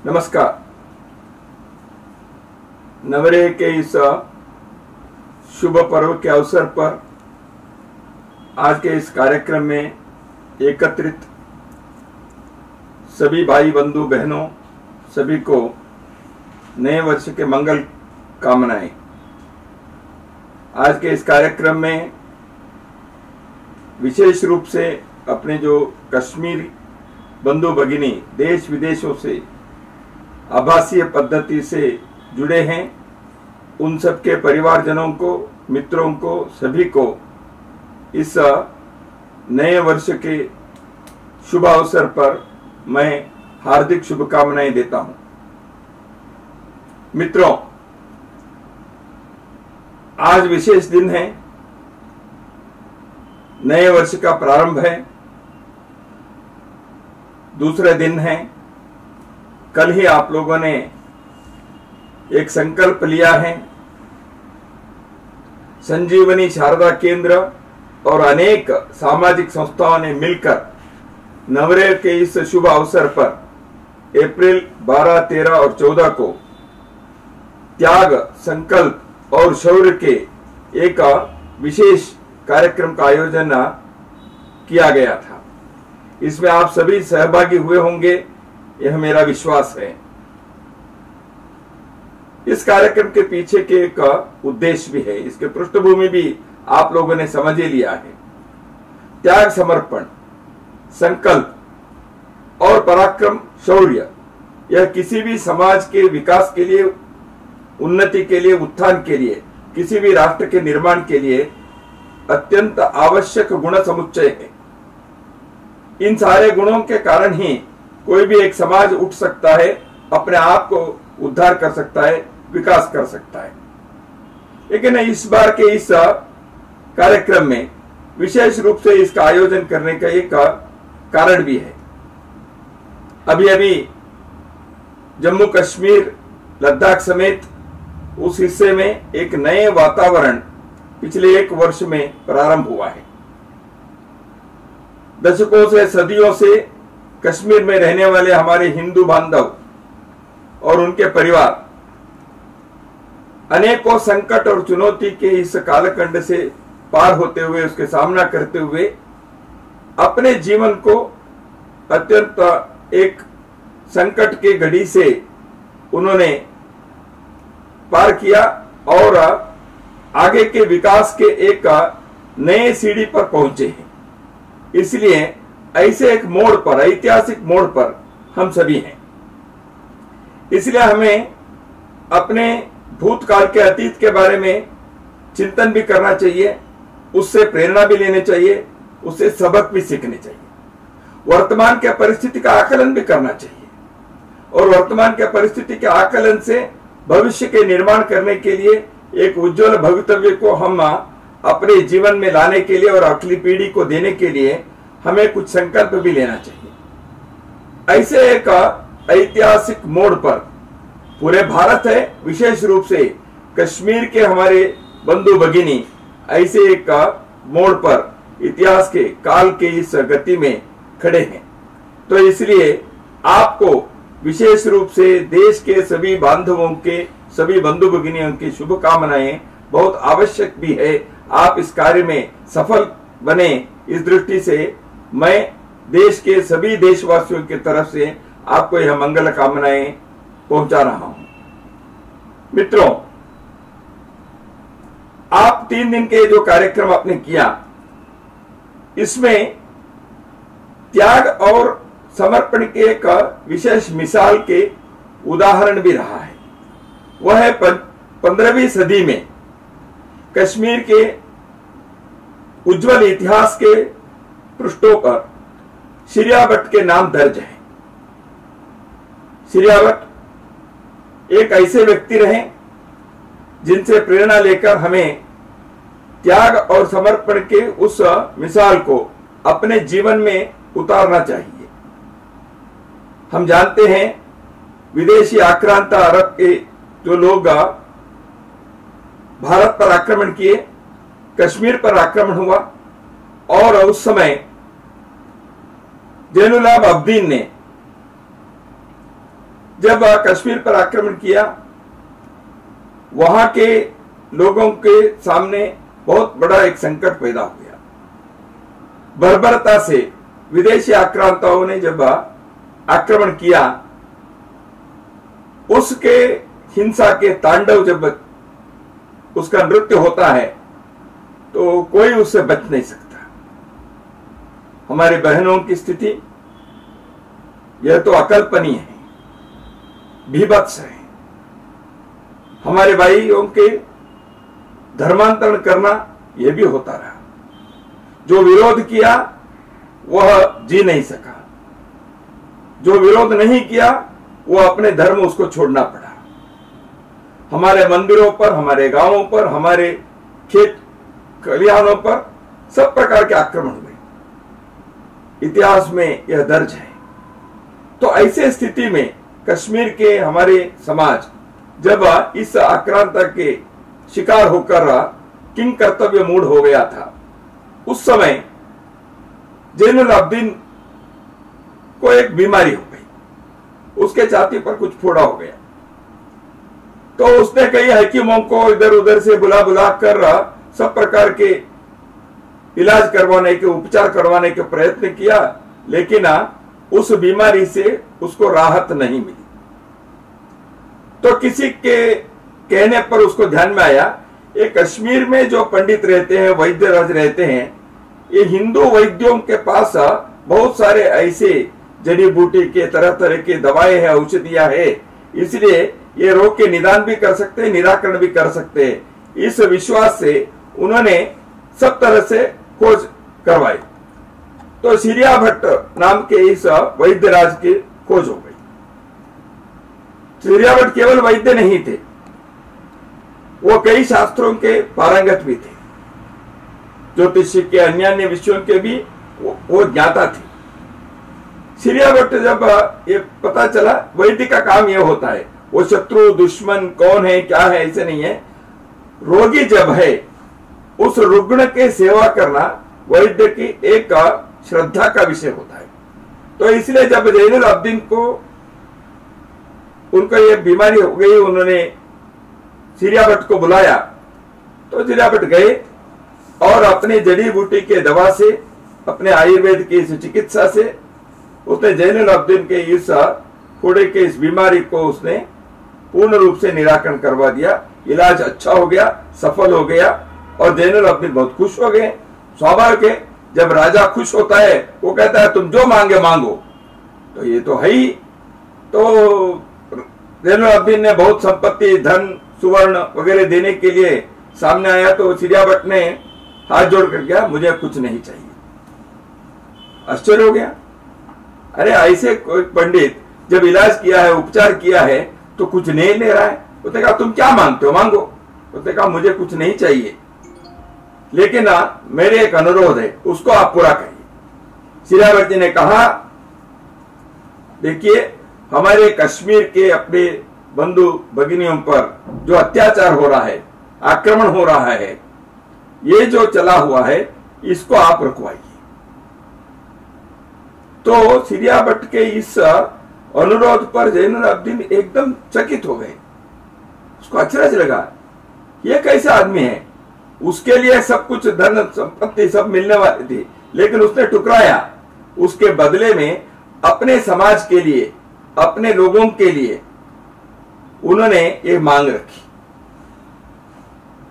नमस्कार। नवरेह के इस शुभ पर्व के अवसर पर आज के इस कार्यक्रम में एकत्रित सभी भाई बंधु बहनों सभी को नए वर्ष के मंगल कामनाएं। आज के इस कार्यक्रम में विशेष रूप से अपने जो कश्मीरी बंधु भगिनी देश विदेशों से आभासीय पद्धति से जुड़े हैं, उन सबके परिवारजनों को, मित्रों को, सभी को इस नए वर्ष के शुभ अवसर पर मैं हार्दिक शुभकामनाएं देता हूं। मित्रों, आज विशेष दिन है, नए वर्ष का प्रारंभ है, दूसरा दिन है। कल ही आप लोगों ने एक संकल्प लिया है। संजीवनी शारदा केंद्र और अनेक सामाजिक संस्थाओं ने मिलकर नवरेह के इस शुभ अवसर पर अप्रैल 12, 13 और 14 को त्याग, संकल्प और शौर्य के एक विशेष कार्यक्रम का आयोजन किया गया था। इसमें आप सभी सहभागी हुए होंगे, यह मेरा विश्वास है। इस कार्यक्रम के पीछे के एक उद्देश्य भी है, इसके पृष्ठभूमि भी आप लोगों ने समझ ही लिया है। त्याग, समर्पण, संकल्प और पराक्रम, शौर्य, यह किसी भी समाज के विकास के लिए, उन्नति के लिए, उत्थान के लिए, किसी भी राष्ट्र के निर्माण के लिए अत्यंत आवश्यक गुण समुच्चय है। इन सारे गुणों के कारण ही कोई भी एक समाज उठ सकता है, अपने आप को उद्धार कर सकता है, विकास कर सकता है। लेकिन इस बार के इस कार्यक्रम में विशेष रूप से इसका आयोजन करने का एक कारण भी है। अभी अभी जम्मू कश्मीर, लद्दाख समेत उस हिस्से में एक नए वातावरण पिछले एक वर्ष में प्रारंभ हुआ है। दशकों से, सदियों से कश्मीर में रहने वाले हमारे हिंदू बांधव और उनके परिवार अनेकों संकट और चुनौती के इस कालखंड से पार होते हुए, उसके सामना करते हुए अपने जीवन को अत्यंत एक संकट के घड़ी से उन्होंने पार किया और आगे के विकास के एक नए सीढ़ी पर पहुंचे हैं। इसलिए ऐसे एक मोड़ पर, ऐतिहासिक मोड़ पर हम सभी हैं। इसलिए हमें अपने भूतकाल के, अतीत के बारे में चिंतन भी करना चाहिए, उससे प्रेरणा भी लेनी चाहिए, उससे सबक भी सीखने चाहिए। वर्तमान के परिस्थिति का आकलन भी करना चाहिए और वर्तमान के परिस्थिति के आकलन से भविष्य के निर्माण करने के लिए एक उज्जवल भवितव्य को हम अपने जीवन में लाने के लिए और अगली पीढ़ी को देने के लिए हमें कुछ संकल्प भी लेना चाहिए। ऐसे एक ऐतिहासिक मोड़ पर पूरे भारत है, विशेष रूप से कश्मीर के हमारे बंधु भगिनी ऐसे एक मोड़ पर इतिहास के, काल के इस गति में खड़े हैं। तो इसलिए आपको विशेष रूप से देश के सभी बांधवों के, सभी बंधु भगिनियों की शुभकामनाएं बहुत आवश्यक भी है। आप इस कार्य में सफल बने, इस दृष्टि से मैं देश के सभी देशवासियों की तरफ से आपको यह मंगल कामनाएं पहुंचा रहा हूं। मित्रों, आप 3 दिन के जो कार्यक्रम आपने किया, इसमें त्याग और समर्पण के एक विशेष मिसाल के उदाहरण भी रहा है। वह है 15वीं सदी में कश्मीर के उज्जवल इतिहास के पृष्ठों पर शिरिया भट्ट के नाम दर्ज है। शिरिया भट्ट एक ऐसे व्यक्ति रहे जिनसे प्रेरणा लेकर हमें त्याग और समर्पण के उस मिसाल को अपने जीवन में उतारना चाहिए। हम जानते हैं विदेशी आक्रांता अरब के जो लोग भारत पर आक्रमण किए, कश्मीर पर आक्रमण हुआ और उस समय जैनुल अब्दीन ने जब कश्मीर पर आक्रमण किया, वहां के लोगों के सामने बहुत बड़ा एक संकट पैदा हो गया। बर्बरता से विदेशी आक्रांताओं ने जब आक्रमण किया, उसके हिंसा के तांडव जब उसका नृत्य होता है तो कोई उससे बच नहीं सकता। हमारे बहनों की स्थिति यह तो अकल्पनीय है, भीभत्स है। हमारे भाइयों के धर्मांतरण करना यह भी होता रहा। जो विरोध किया वह जी नहीं सका, जो विरोध नहीं किया वो अपने धर्म उसको छोड़ना पड़ा। हमारे मंदिरों पर, हमारे गांवों पर, हमारे खेत खलिहानों पर सब प्रकार के आक्रमण हुए। इतिहास में यह दर्ज है। तो ऐसे स्थिति में कश्मीर के हमारे समाज जब इस आक्रांता के शिकार होकर किंग कर्तव्य मूड हो गया था, उस समय जैनुल अब्दीन को एक बीमारी हो गई। उसके छाती पर कुछ फोड़ा हो गया। तो उसने कई हकीमों को इधर उधर से बुला बुला कर सब प्रकार के इलाज करवाने के, उपचार करवाने के प्रयत्न किया, लेकिन उस बीमारी से उसको राहत नहीं मिली। तो किसी के कहने पर उसको ध्यान में आया, ये कश्मीर में जो पंडित रहते हैं, वैद्यराज रहते हैं, ये हिंदू वैद्यों के पास बहुत सारे ऐसे जड़ी बूटी के तरह तरह की दवाएं हैं, औषधियां है, इसलिए ये रोग के निदान भी कर सकते हैं, निराकरण भी कर सकते हैं। इस विश्वास से उन्होंने सब तरह से खोज करवाई। तो सिरिया भट्ट नाम के इस वैद्यराज की खोज हो गई। सिरिया भट्ट केवल वैद्य नहीं थे, वो कई शास्त्रों के पारंगत भी थे। ज्योतिष के अन्य अन्य विषयों के भी वो ज्ञाता थे। सिरिया भट्ट जब ये पता चला, वैद्य का काम ये होता है, वो शत्रु दुश्मन कौन है क्या है ऐसे नहीं है, रोगी जब है उस रुग्ण के सेवा करना वैद्य की एक श्रद्धा का विषय होता है। तो इसलिए जब जैनुल अब्दीन को उनको ये बीमारी हो गई, उन्होंने सिरिया भट्ट को बुलाया। तो सिरिया भट्ट गए और अपने जड़ी बूटी के दवा से, अपने आयुर्वेद की इस चिकित्सा से उसने जैनुल अब्दीन के इस फोड़े के इस बीमारी को उसने पूर्ण रूप से निराकरण करवा दिया। इलाज अच्छा हो गया, सफल हो गया और जैनुल अब्दीन बहुत खुश हो गए। स्वाभाविक है, जब राजा खुश होता है वो कहता है तुम जो मांगे मांगो, तो ये तो है ही। तो जैनुल अब्दीन ने बहुत संपत्ति, धन, सुवर्ण वगैरह देने के लिए सामने आया। तो सिरिया भट्ट ने हाथ जोड़ कर गया, मुझे कुछ नहीं चाहिए। आश्चर्य हो गया, अरे ऐसे कोई पंडित जब इलाज किया है, उपचार किया है, तो कुछ नहीं ले रहा है। उसने कहा तुम क्या मांगते हो, मांगो। उसने कहा मुझे कुछ नहीं चाहिए, लेकिन मेरे एक अनुरोध है, उसको आप पूरा करिए। सिरिया भट्ट जी ने कहा, देखिए हमारे कश्मीर के अपने बंधु भगिनियों पर जो अत्याचार हो रहा है, आक्रमण हो रहा है, ये जो चला हुआ है, इसको आप रुकवाइए। तो सिरिया भट्ट के इस अनुरोध पर जैनुल अब्दीन एकदम चकित हो गए। उसको अचरज लगा, ये कैसे आदमी है, उसके लिए सब कुछ धन संपत्ति सब मिलने वाली थी, लेकिन उसने ठुकराया। उसके बदले में अपने समाज के लिए, अपने लोगों के लिए उन्होंने ये मांग रखी।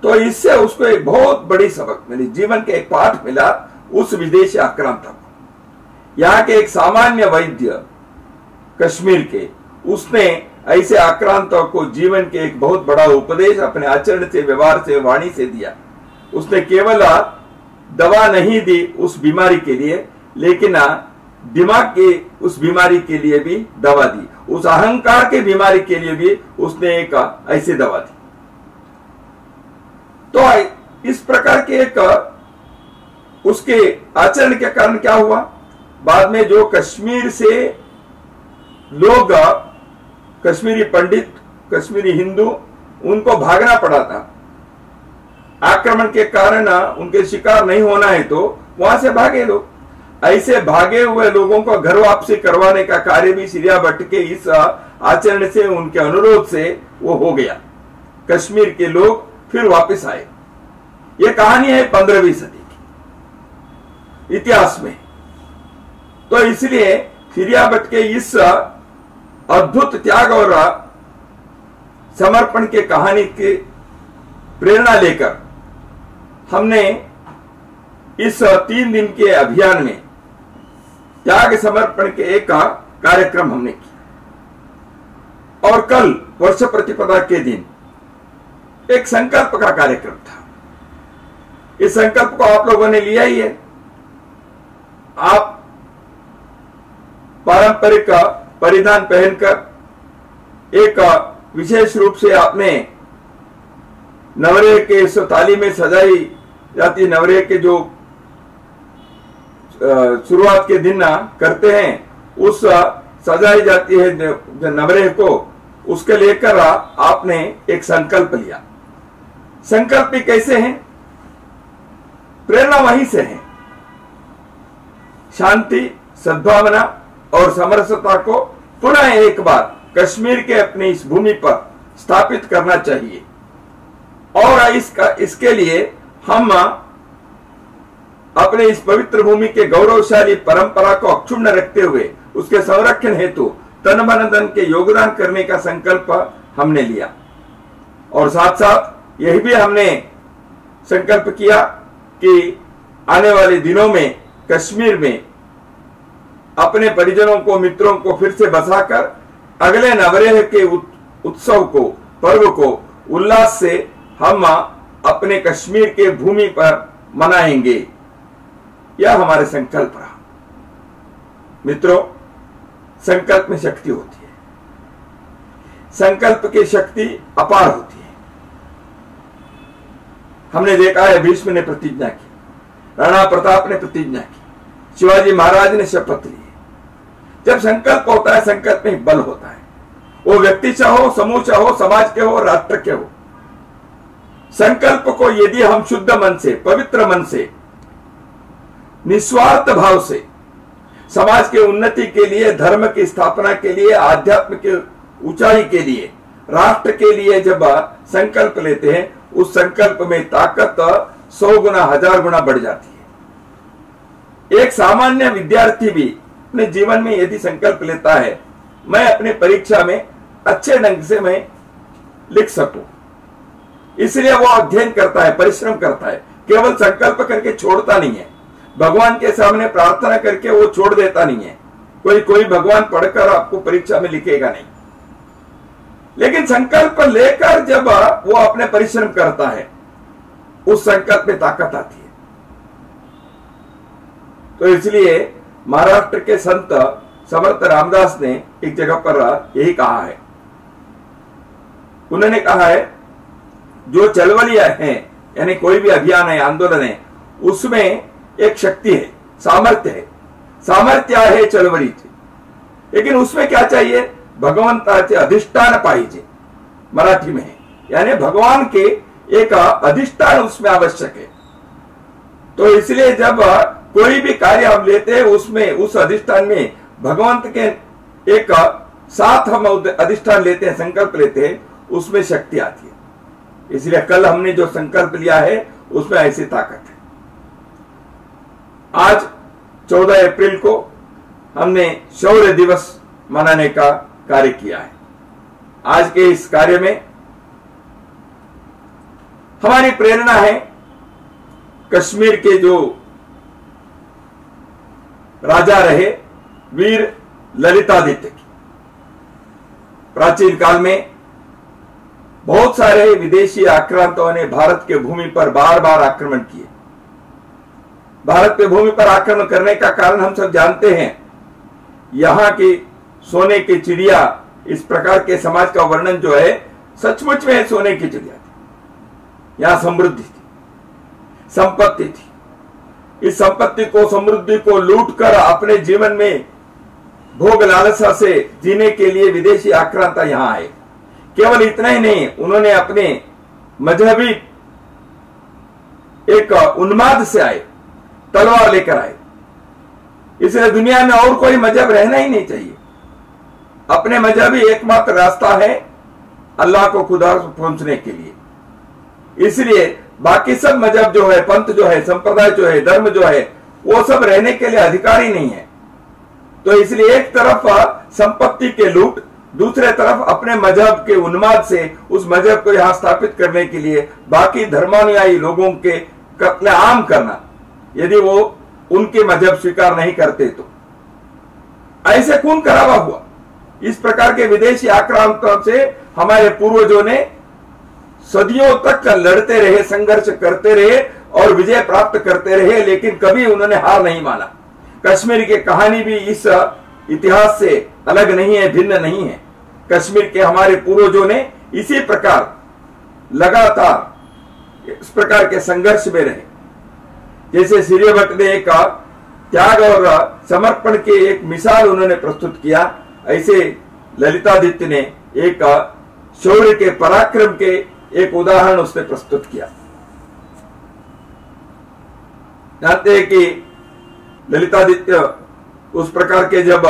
तो इससे उसको एक बहुत बड़ी सबक मिली, जीवन के एक पाठ मिला उस विदेशी आक्रांता को। यहाँ के एक सामान्य वैद्य कश्मीर के, उसने ऐसे आक्रांतों को जीवन के एक बहुत बड़ा उपदेश अपने आचरण से, व्यवहार से, वाणी से दिया। उसने केवल दवा नहीं दी उस बीमारी के लिए, लेकिन दिमाग की उस बीमारी के लिए भी दवा दी, उस अहंकार के बीमारी के लिए भी उसने एक ऐसी दवा दी। तो इस प्रकार के एक उसके आचरण के कारण क्या हुआ, बाद में जो कश्मीर से लोग, कश्मीरी पंडित, कश्मीरी हिंदू, उनको भागना पड़ा था। आक्रमण के कारण उनके शिकार नहीं होना है तो वहां से भागे लोग। ऐसे भागे हुए लोगों को घर वापसी करवाने का कार्य भी सिरिया भट्ट के इस आचरण से, उनके अनुरोध से वो हो गया। कश्मीर के लोग फिर वापस आए। ये कहानी है 15वीं सदी की इतिहास में। तो इसलिए फिरिया भट्ट के इस अद्भुत त्याग और समर्पण के कहानी की प्रेरणा लेकर हमने इस 3 दिन के अभियान में त्याग समर्पण के एक कार्यक्रम हमने किया। और कल वर्ष प्रतिपदा के दिन एक संकल्प का कार्यक्रम था। इस संकल्प को आप लोगों ने लिया ही है। आप पारंपरिक परिधान पहनकर एक विशेष रूप से आपने नवरेह के इस थाली में सजाई जाती नवरेह के जो शुरुआत के दिन करते हैं, उस सजाई जाती है नवरेह को, उसके लेकर आपने एक संकल्प लिया। संकल्प भी कैसे हैं? प्रेरणा वहीं से है। शांति, सद्भावना और समरसता को पुनः एक बार कश्मीर के अपनी इस भूमि पर स्थापित करना चाहिए। और इसके लिए हम अपने इस पवित्र भूमि के गौरवशाली परंपरा को अक्षुण्ण रखते हुए उसके संरक्षण हेतु तन मन धन के योगदान करने का संकल्प हमने लिया। और साथ साथ यही भी हमने संकल्प किया कि आने वाले दिनों में कश्मीर में अपने परिजनों को, मित्रों को फिर से बसाकर अगले नवरेह के उत्सव को, पर्व को उल्लास से हम अपने कश्मीर के भूमि पर मनाएंगे। यह हमारे संकल्प रहा। मित्रों, संकल्प में शक्ति होती है। संकल्प की शक्ति अपार होती है। हमने देखा है, भीष्म ने प्रतिज्ञा की, राणा प्रताप ने प्रतिज्ञा की, शिवाजी महाराज ने शपथ ली। जब संकल्प होता है, संकल्प में बल होता है। वो व्यक्ति चाहे हो, समूह चाहे हो, समाज के हो, राष्ट्र के हो। संकल्प को यदि हम शुद्ध मन से, पवित्र मन से, निस्वार्थ भाव से समाज के उन्नति के लिए, धर्म की स्थापना के लिए, आध्यात्म के ऊंचाई के लिए, राष्ट्र के लिए जब संकल्प लेते हैं, उस संकल्प में ताकत 100 गुना, 1000 गुना बढ़ जाती है। एक सामान्य विद्यार्थी भी अपने जीवन में यदि संकल्प लेता है, मैं अपने परीक्षा में अच्छे ढंग से मैं लिख सकूं, इसलिए वो अध्ययन करता है, परिश्रम करता है। केवल संकल्प करके छोड़ता नहीं है। भगवान के सामने प्रार्थना करके वो छोड़ देता नहीं है। कोई भगवान पढ़कर आपको परीक्षा में लिखेगा नहीं, लेकिन संकल्प लेकर जब वो अपने परिश्रम करता है, उस संकल्प में ताकत आती है। तो इसलिए महाराष्ट्र के संत समर्थ रामदास ने एक जगह पर यही कहा है। उन्होंने कहा है, जो चलवलियां हैं, यानी कोई भी अभियान है, आंदोलन है, उसमें एक शक्ति है, सामर्थ्य है। सामर्थ्य है चळवळीचे, लेकिन उसमें क्या चाहिए? भगवंताचे अधिष्ठान पाहिजे, मराठी में है। यानी भगवान के एक अधिष्ठान उसमें आवश्यक है। तो इसलिए जब कोई भी कार्य हम लेते हैं, उसमें उस अधिष्ठान में भगवंत के एक साथ हम अधिष्ठान लेते हैं, संकल्प लेते हैं, उसमें शक्ति आती है। इसलिए कल हमने जो संकल्प लिया है, उसमें ऐसी ताकत है। आज 14 अप्रैल को हमने शौर्य दिवस मनाने का कार्य किया है। आज के इस कार्य में हमारी प्रेरणा है कश्मीर के जो राजा रहे वीर ललितादित्य की। प्राचीन काल में बहुत सारे विदेशी आक्रांतों ने भारत के भूमि पर बार बार आक्रमण किए। भारत के भूमि पर आक्रमण करने का कारण हम सब जानते हैं। यहां की सोने की चिड़िया, इस प्रकार के समाज का वर्णन जो है, सचमुच में सोने की चिड़िया थी। यहां समृद्धि थी, संपत्ति थी। इस संपत्ति को, समृद्धि को लूट कर अपने जीवन में भोग लालसा से जीने के लिए विदेशी आक्रांत यहां आए। केवल इतना ही नहीं, उन्होंने अपने मजहबी एक उन्माद से आए, तलवार लेकर आए। इसलिए दुनिया में और कोई मजहब रहना ही नहीं चाहिए। अपने मजहब ही एकमात्र रास्ता है अल्लाह को खुदा पहुंचने के लिए। इसलिए बाकी सब मजहब जो है, पंथ जो है, संप्रदाय जो है, धर्म जो है, वो सब रहने के लिए अधिकारी नहीं है। तो इसलिए एक तरफ संपत्ति के लूट, दूसरे तरफ अपने मजहब के उन्माद से उस मजहब को यहां स्थापित करने के लिए बाकी धर्मानुयायी लोगों के कत्लेआम करना, यदि वो उनके मजहब स्वीकार नहीं करते तो ऐसे खून खराबा हुआ। इस प्रकार के विदेशी आक्रामकों से हमारे पूर्वजों ने सदियों तक लड़ते रहे, संघर्ष करते रहे और विजय प्राप्त करते रहे, लेकिन कभी उन्होंने हार नहीं माना। कश्मीर की कहानी भी इस इतिहास से अलग नहीं है, भिन्न नहीं है। कश्मीर के हमारे पूर्वजों ने इसी प्रकार लगातार इस प्रकार के संघर्ष में रहे। जैसे सूर्यभट्ट ने एक त्याग और समर्पण के एक मिसाल उन्होंने प्रस्तुत किया, ऐसे ललितादित्य ने एक शौर्य के, पराक्रम के एक उदाहरण उसने प्रस्तुत किया। जानते हैं कि ललितादित्य उस प्रकार के जब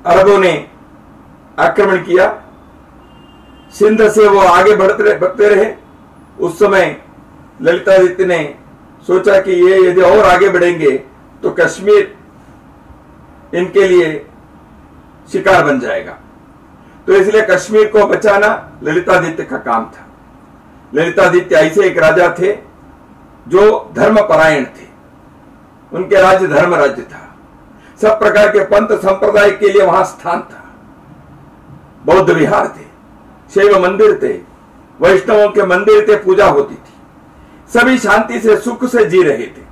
अरबों ने आक्रमण किया, सिंध से वो आगे बढ़ते रहे, उस समय ललितादित्य ने सोचा कि ये यदि और आगे बढ़ेंगे तो कश्मीर इनके लिए शिकार बन जाएगा। तो इसलिए कश्मीर को बचाना ललितादित्य का काम था। ललितादित्य ऐसे एक राजा थे जो धर्मपरायण थे, उनके राज्य धर्म राज्य था। सब प्रकार के पंथ संप्रदाय के लिए वहां स्थान था। बौद्ध विहार थे, शैव मंदिर थे, वैष्णवों के मंदिर थे, पूजा होती थी। सभी शांति से, सुख से जी रहे थे।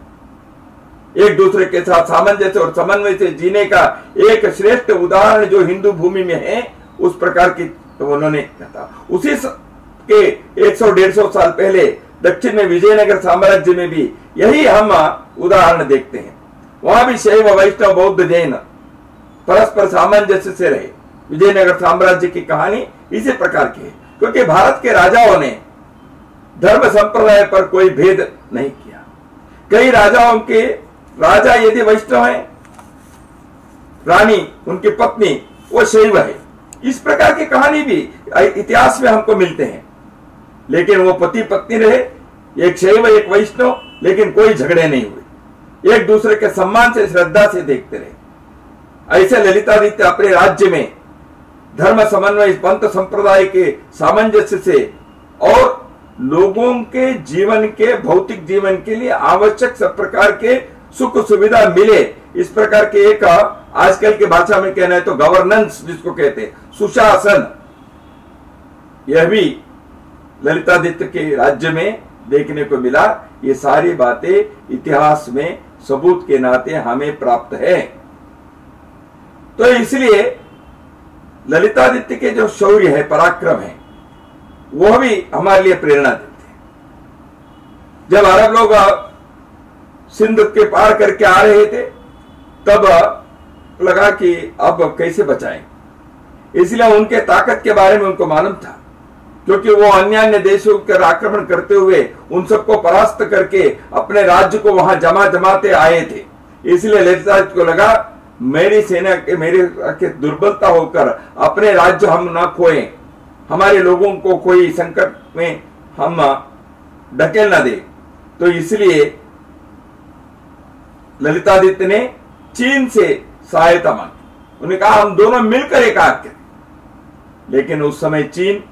एक दूसरे के साथ सामंजस्य और समन्वय से जीने का एक श्रेष्ठ उदाहरण जो हिंदू भूमि में है, उस प्रकार की तो उन्होंने कहा। उसी के 100-150 साल पहले दक्षिण में विजयनगर साम्राज्य में भी यही हम उदाहरण देखते हैं। वहां भी शैव, वैष्णव, बौद्ध, जैन परस्पर सामंजस्य से रहे। विजयनगर साम्राज्य की कहानी इसी प्रकार की है, क्योंकि भारत के राजाओं ने धर्म संप्रदाय पर कोई भेद नहीं किया। कई राजाओं के राजा यदि वैष्णव है, रानी उनकी पत्नी वो शैव है, इस प्रकार की कहानी भी इतिहास में हमको मिलते हैं। लेकिन वो पति पत्नी रहे, एक शैव एक वैष्णव, लेकिन कोई झगड़े नहीं हुए, एक दूसरे के सम्मान से, श्रद्धा से देखते रहे। ऐसे ललितादित्य अपने राज्य में धर्म समन्वय, पंथ संप्रदाय के सामंजस्य से और लोगों के जीवन के, भौतिक जीवन के लिए आवश्यक सब प्रकार के सुख सुविधा मिले, इस प्रकार के एक आजकल की भाषा में कहना है तो गवर्नेंस जिसको कहते हैं, सुशासन, यह भी ललितादित्य के राज्य में देखने को मिला। ये सारी बातें इतिहास में सबूत के नाते हमें प्राप्त है। तो इसलिए ललितादित्य के जो शौर्य है, पराक्रम है, वह भी हमारे लिए प्रेरणा देते हैं। जब अरब लोग सिंध के पार करके आ रहे थे, तब लगा कि अब कैसे बचाएं। इसलिए उनके ताकत के बारे में उनको मालूम था, क्योंकि वो अन्य देशों पर आक्रमण करते हुए उन सबको परास्त करके अपने राज्य को वहां जमाते आए थे। इसलिए ललितादित्य को लगा मेरी सेना के, मेरे दुर्बलता होकर अपने राज्य हम ना खोएं, हमारे लोगों को कोई संकट में हम ढकेल ना दे। तो इसलिए ललितादित्य ने चीन से सहायता मांगी। उन्होंने कहा हम दोनों मिलकर एक आग करें, लेकिन उस समय चीन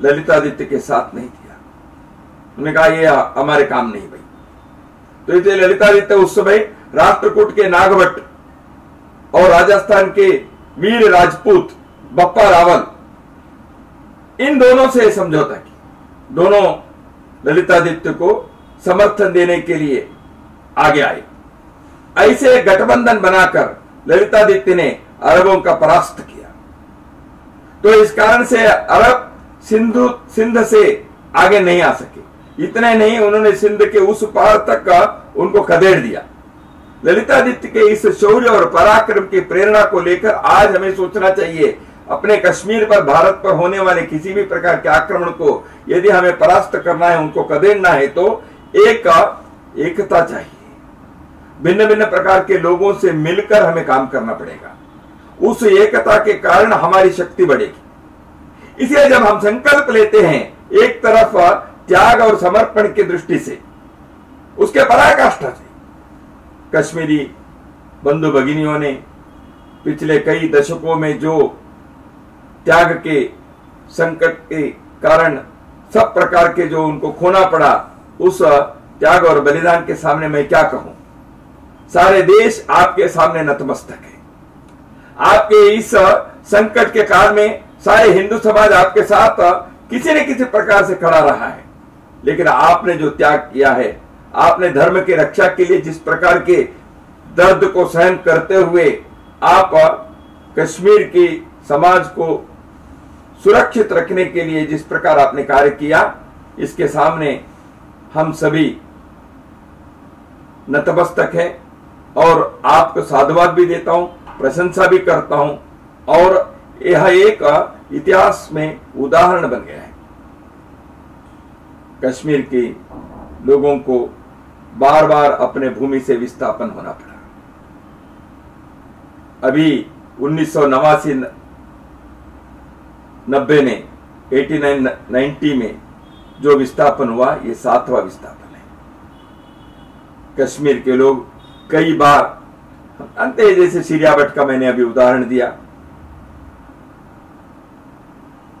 ललितादित्य के साथ नहीं किया। उन्होंने कहा ये हमारे काम नहीं भाई। तो इसलिए ललितादित्य उस समय राष्ट्रकूट के नागभट्ट और राजस्थान के वीर राजपूत बप्पा रावल, इन दोनों से समझौता की। दोनों ललितादित्य को समर्थन देने के लिए आगे आए। ऐसे गठबंधन बनाकर ललितादित्य ने अरबों का परास्त किया। तो इस कारण से अरब सिंध से आगे नहीं आ सके। इतने नहीं, उन्होंने सिंध के उस पार तक का उनको खदेड़ दिया। ललितादित्य के इस शौर्य और पराक्रम की प्रेरणा को लेकर आज हमें सोचना चाहिए, अपने कश्मीर पर, भारत पर होने वाले किसी भी प्रकार के आक्रमण को यदि हमें परास्त करना है, उनको खदेड़ना है, तो एकता चाहिए। भिन्न भिन्न प्रकार के लोगों से मिलकर हमें काम करना पड़ेगा। उस एकता के कारण हमारी शक्ति बढ़ेगी। इसलिए जब हम संकल्प लेते हैं एक तरफ त्याग और समर्पण की दृष्टि से, उसके पराकाष्ठा से, कश्मीरी बंधु भगिनियों ने पिछले कई दशकों में जो त्याग के संकट के कारण सब प्रकार के जो उनको खोना पड़ा, उस त्याग और बलिदान के सामने मैं क्या कहूं। सारे देश आपके सामने नतमस्तक है। आपके इस संकट के काल में सारे हिंदू समाज आपके साथ किसी न किसी प्रकार से खड़ा रहा है। लेकिन आपने जो त्याग किया है, आपने धर्म की रक्षा के लिए जिस प्रकार के दर्द को सहन करते हुए आप कश्मीर की समाज को सुरक्षित रखने के लिए जिस प्रकार आपने कार्य किया, इसके सामने हम सभी नतमस्तक हैं और आपको साधुवाद भी देता हूं, प्रशंसा भी करता हूं। और यह एक इतिहास में उदाहरण बन गया है। कश्मीर के लोगों को बार बार अपने भूमि से विस्थापन होना पड़ा। अभी 1989-90 में 89-90 में जो विस्थापन हुआ, ये 7वां विस्थापन है। कश्मीर के लोग कई बार अंते, जैसे सीरिया भट्ट का मैंने अभी उदाहरण दिया,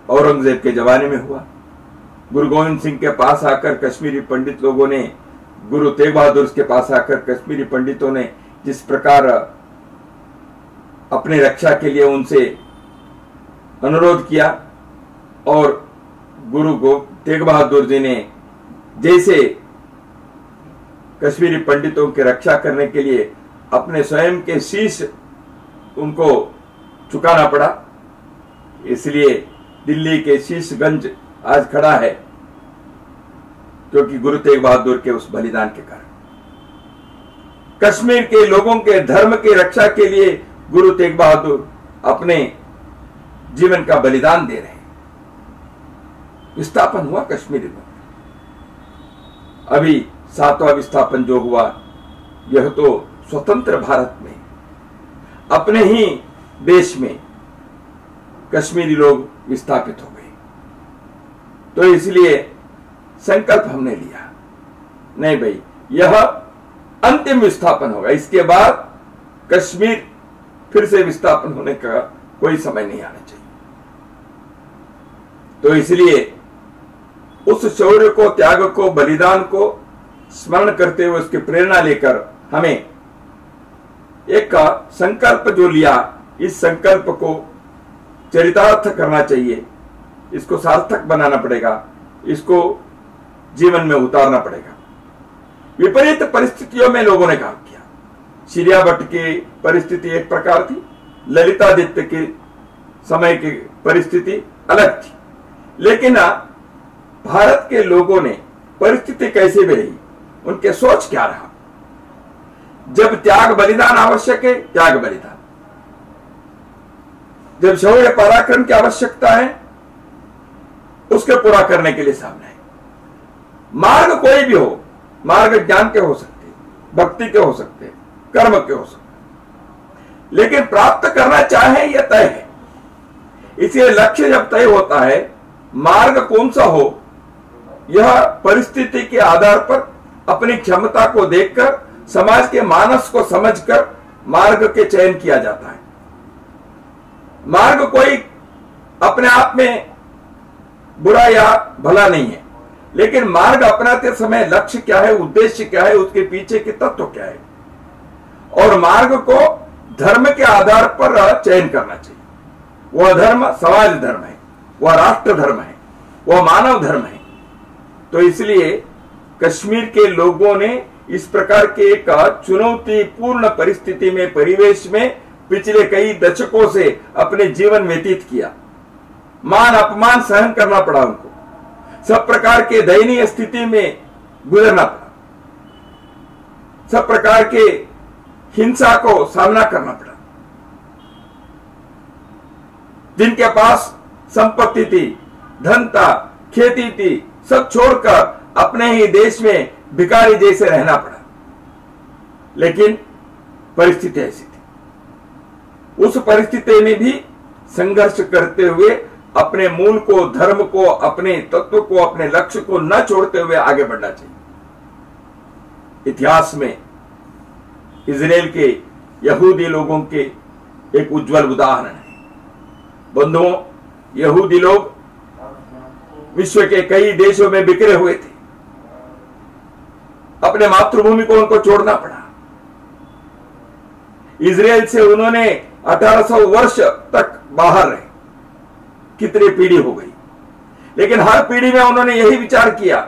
औरंगजेब के जमाने में हुआ। गुरु गोविंद सिंह के पास आकर कश्मीरी पंडित लोगों ने, गुरु तेग बहादुर के पास आकर कश्मीरी पंडितों ने जिस प्रकार अपने रक्षा के लिए उनसे अनुरोध किया, और गुरु तेग बहादुर जी ने जैसे कश्मीरी पंडितों की रक्षा करने के लिए अपने स्वयं के शीश उनको झुकाना पड़ा। इसलिए दिल्ली के शीशगंज आज खड़ा है, क्योंकि गुरु तेग बहादुर के उस बलिदान के कारण। कश्मीर के लोगों के धर्म की रक्षा के लिए गुरु तेग बहादुर अपने जीवन का बलिदान दे रहे हैं। विस्थापन हुआ कश्मीर में। अभी 7वां विस्थापन जो हुआ, यह तो स्वतंत्र भारत में अपने ही देश में कश्मीरी लोग विस्थापित हो गए। तो इसलिए संकल्प हमने लिया, नहीं भाई, यह अंतिम विस्थापन होगा। इसके बाद कश्मीर फिर से विस्थापन होने का कोई समय नहीं आना चाहिए। तो इसलिए उस शौर्य को, त्याग को, बलिदान को स्मरण करते हुए उसकी प्रेरणा लेकर हमें एक संकल्प जो लिया, इस संकल्प को चरितार्थ करना चाहिए। इसको सार्थक बनाना पड़ेगा, इसको जीवन में उतारना पड़ेगा। विपरीत परिस्थितियों में लोगों ने काम किया। सीरिया भट्ट की परिस्थिति एक प्रकार थी, ललितादित्य के समय की परिस्थिति अलग थी। लेकिन भारत के लोगों ने परिस्थिति कैसे भी रही, उनके सोच क्या रहा। जब त्याग बलिदान आवश्यक है, त्याग बलिदान। जब शौर्य पराक्रम की आवश्यकता है, उसके पूरा करने के लिए सामने है। मार्ग कोई भी हो, मार्ग ज्ञान के हो सकते, भक्ति के हो सकते, कर्म के हो सकते, लेकिन प्राप्त करना चाहे यह तय है। इसलिए लक्ष्य जब तय होता है, मार्ग कौन सा हो, यह परिस्थिति के आधार पर अपनी क्षमता को देखकर, समाज के मानस को समझकर मार्ग के चयन किया जाता है। मार्ग कोई अपने आप में बुरा या भला नहीं है, लेकिन मार्ग अपनाते समय लक्ष्य क्या है, उद्देश्य क्या है, उसके पीछे के तत्व क्या है, और मार्ग को धर्म के आधार पर चयन करना चाहिए। वह धर्म समाज धर्म है, वह राष्ट्र धर्म है, वह मानव धर्म है। तो इसलिए कश्मीर के लोगों ने इस प्रकार के एक चुनौतीपूर्ण परिस्थिति में, परिवेश में पिछले कई दशकों से अपने जीवन व्यतीत किया। मान अपमान सहन करना पड़ा उनको, सब प्रकार के दयनीय स्थिति में गुजरना पड़ा, सब प्रकार के हिंसा को सामना करना पड़ा। जिनके पास संपत्ति थी, धन था, खेती थी, सब छोड़कर अपने ही देश में भिखारी जैसे रहना पड़ा। लेकिन परिस्थिति ऐसी थी। उस परिस्थिति में भी संघर्ष करते हुए अपने मूल को, धर्म को, अपने तत्व को, अपने लक्ष्य को न छोड़ते हुए आगे बढ़ना चाहिए। इतिहास में इजराइल के यहूदी लोगों के एक उज्जवल उदाहरण है। बंधुओं, यहूदी लोग विश्व के कई देशों में बिखरे हुए थे। अपने मातृभूमि को उनको छोड़ना पड़ा। इजराइल से उन्होंने 1800 वर्ष तक बाहर रहे। कितनी पीढ़ी हो गई, लेकिन हर पीढ़ी में उन्होंने यही विचार किया,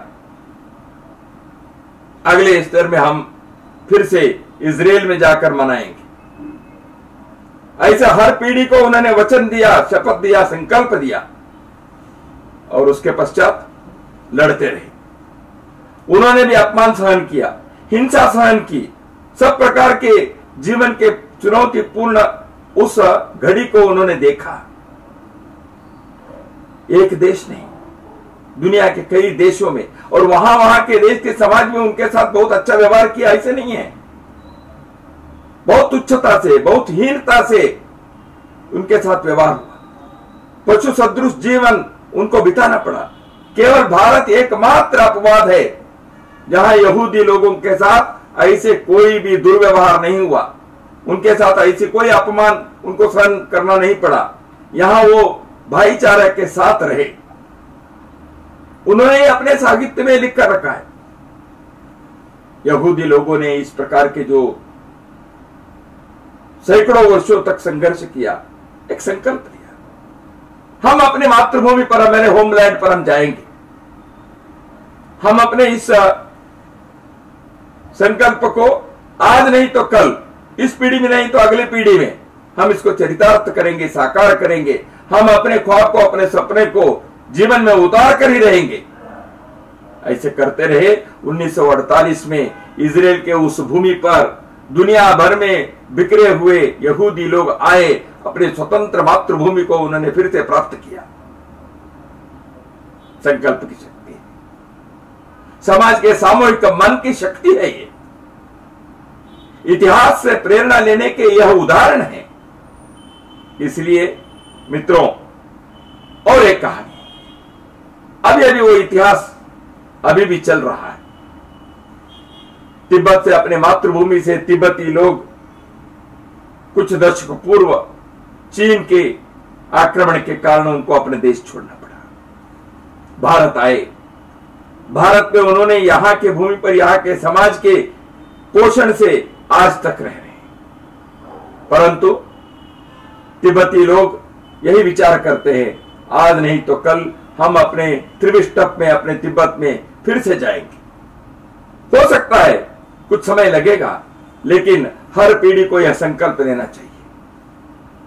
अगले स्तर में हम फिर से इजराइल में जाकर मनाएंगे। ऐसा हर पीढ़ी को उन्होंने वचन दिया, शपथ दिया, संकल्प दिया, और उसके पश्चात लड़ते रहे। उन्होंने भी अपमान सहन किया, हिंसा सहन की, सब प्रकार के जीवन के चुनौतीपूर्ण उस घड़ी को उन्होंने देखा। एक देश नहीं, दुनिया के कई देशों में, और वहां के देश के समाज में उनके साथ बहुत अच्छा व्यवहार किया, ऐसे नहीं है। बहुत तुच्छता से, बहुत हीनता से उनके साथ व्यवहार हुआ। पशु सदृश जीवन उनको बिताना पड़ा। केवल भारत एकमात्र अपवाद है जहां यहूदी लोगों के साथ ऐसे कोई भी दुर्व्यवहार नहीं हुआ, उनके साथ ऐसी कोई अपमान उनको सहन करना नहीं पड़ा। यहां वो भाईचारा के साथ रहे। उन्होंने अपने साहित्य में लिख कर रखा है। यहूदी लोगों ने इस प्रकार के जो सैकड़ों वर्षों तक संघर्ष किया, एक संकल्प लिया, हम अपने मातृभूमि पर, मेरे होमलैंड पर हम जाएंगे। हम अपने इस संकल्प को आज नहीं तो कल, इस पीढ़ी में नहीं तो अगली पीढ़ी में हम इसको चरितार्थ करेंगे, साकार करेंगे। हम अपने ख्वाब को, अपने सपने को जीवन में उतार कर ही रहेंगे। ऐसे करते रहे। 1948 में इजराइल के उस भूमि पर दुनिया भर में बिखरे हुए यहूदी लोग आए। अपने स्वतंत्र मातृभूमि को उन्होंने फिर से प्राप्त किया। संकल्प की शक्ति है, समाज के सामूहिक मन की शक्ति है। ये इतिहास से प्रेरणा लेने के यह उदाहरण है। इसलिए मित्रों, और एक कहानी, अभी वो इतिहास अभी भी चल रहा है। तिब्बत से, अपने मातृभूमि से तिब्बती लोग कुछ दशक पूर्व चीन के आक्रमण के कारण उनको अपने देश छोड़ना पड़ा। भारत आए। भारत में उन्होंने यहां के भूमि पर, यहां के समाज के पोषण से आज तक रह रहे हैं। परंतु तिब्बती लोग यही विचार करते हैं, आज नहीं तो कल हम अपने त्रिविष्टप में, अपने तिब्बत में फिर से जाएंगे। हो सकता है कुछ समय लगेगा, लेकिन हर पीढ़ी को यह संकल्प लेना चाहिए,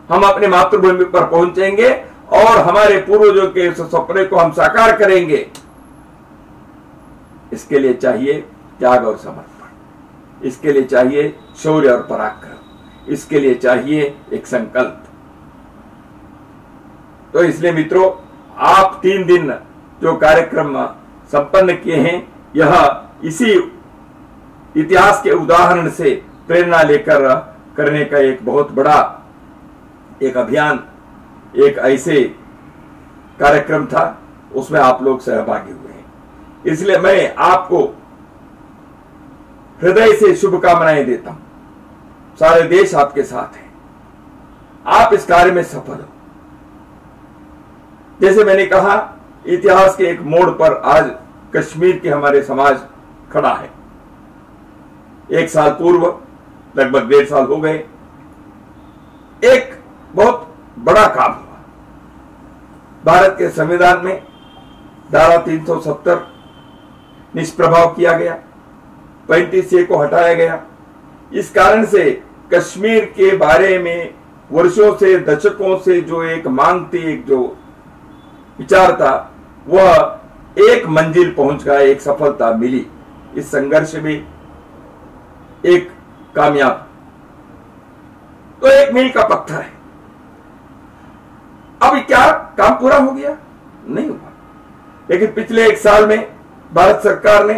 हम अपने मातृभूमि पर पहुंचेंगे और हमारे पूर्वजों के इस सपने को हम साकार करेंगे। इसके लिए चाहिए त्याग और समर्पण, इसके लिए चाहिए शौर्य और पराक्रम, इसके लिए चाहिए एक संकल्प। तो इसलिए मित्रों, आप 3 दिन जो कार्यक्रम संपन्न किए हैं, यह इसी इतिहास के उदाहरण से प्रेरणा लेकर करने का एक बहुत बड़ा एक अभियान, एक ऐसे कार्यक्रम था, उसमें आप लोग सहभागी हुए हैं। इसलिए मैं आपको हृदय से शुभकामनाएं देता हूं। सारे देश आपके साथ है, आप इस कार्य में सफल हो। जैसे मैंने कहा, इतिहास के एक मोड़ पर आज कश्मीर के हमारे समाज खड़ा है। 1 साल पूर्व, लगभग 1.5 साल हो गए, एक बहुत बड़ा काम हुआ। भारत के संविधान में धारा 370 निष्प्रभाव किया गया, 35A को हटाया गया। इस कारण से कश्मीर के बारे में वर्षों से, दशकों से जो एक मांग थी, एक जो विचार था, वह एक मंजिल पहुंच गया, एक सफलता मिली। इस संघर्ष में एक कामयाब, तो एक मील का पत्थर है। अब क्या काम पूरा हो गया? नहीं हुआ। लेकिन पिछले 1 साल में भारत सरकार ने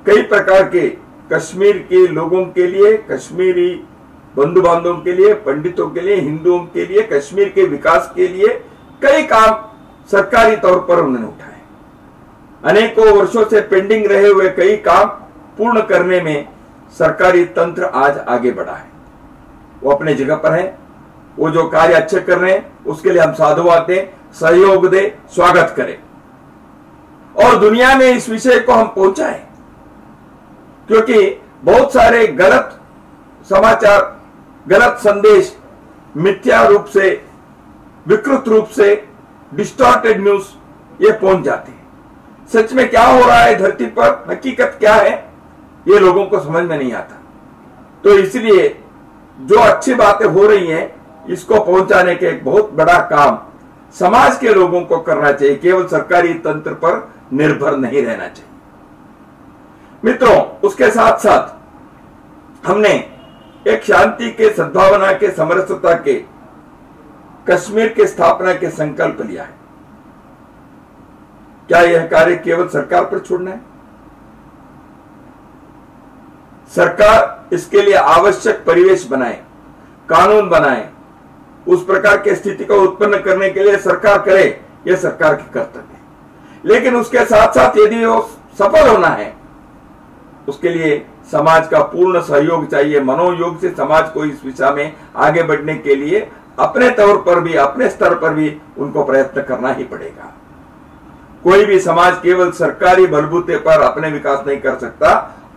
कई प्रकार के कश्मीर के लोगों के लिए, कश्मीरी बंधु बांधवों के लिए, पंडितों के लिए, हिंदुओं के लिए, कश्मीर के विकास के लिए कई काम सरकारी तौर पर उन्होंने उठाए। अनेकों वर्षों से पेंडिंग रहे हुए कई काम पूर्ण करने में सरकारी तंत्र आज आगे बढ़ा है। वो अपने जगह पर है, वो जो कार्य अच्छे कर रहे हैं उसके लिए हम साधुवाद दें, सहयोग दें, स्वागत करें और दुनिया में इस विषय को हम पहुंचाएं, क्योंकि बहुत सारे गलत समाचार, गलत संदेश मिथ्या रूप से, विकृत रूप से, डिस्टॉर्टेड न्यूज ये पहुंच जाते हैं। सच में क्या हो रहा है धरती पर, हकीकत क्या है, ये लोगों को समझ में नहीं आता। तो इसलिए जो अच्छी बातें हो रही हैं इसको पहुंचाने के एक बहुत बड़ा काम समाज के लोगों को करना चाहिए, केवल सरकारी तंत्र पर निर्भर नहीं रहना चाहिए। मित्रों, उसके साथ साथ हमने एक शांति के, सद्भावना के, समरसता के कश्मीर के स्थापना के संकल्प लिया है। क्या यह कार्य केवल सरकार पर छोड़ना है? सरकार इसके लिए आवश्यक परिवेश बनाए, कानून बनाए, उस प्रकार की स्थिति को उत्पन्न करने के लिए सरकार करे, यह सरकार की कर्तव्य है। लेकिन उसके साथ साथ यदि वो सफल होना है, उसके लिए समाज का पूर्ण सहयोग चाहिए। मनोयोग से समाज को इस दिशा में आगे बढ़ने के लिए अपने तौर पर भी, अपने स्तर पर भी उनको प्रयत्न करना ही पड़ेगा। कोई भी समाज केवल सरकारी बलबूते पर अपने विकास नहीं कर सकता।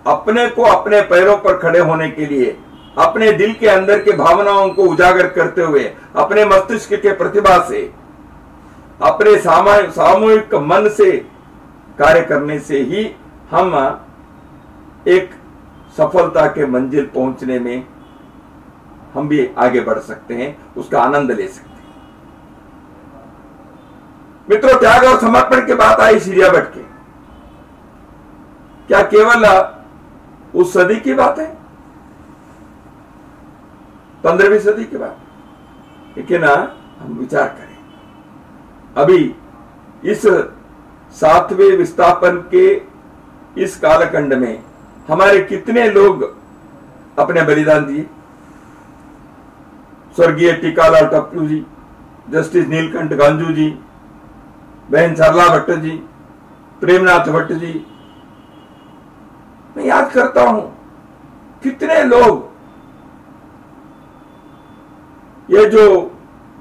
अपने को अपने पैरों पर खड़े होने के लिए, अपने दिल के अंदर के भावनाओं को उजागर करते हुए, अपने मस्तिष्क के प्रतिभा से, अपने सामूहिक मन से कार्य करने से ही हम एक सफलता के मंजिल पहुंचने में हम भी आगे बढ़ सकते हैं, उसका आनंद ले सकते हैं। मित्रों, त्याग और समर्पण की बात आई सीरिया बट के, क्या केवल उस सदी की बात है, 15वीं सदी की बात? लेकिन हम विचार करें, अभी इस 7वें विस्थापन के इस कालखंड में हमारे कितने लोग अपने बलिदान दिए। स्वर्गीय टीकालाल टप्पू जी, जस्टिस नीलकंठ गांजू जी, बहन सरला भट्ट जी, प्रेमनाथ भट्ट जी, मैं याद करता हूं कितने लोग ये जो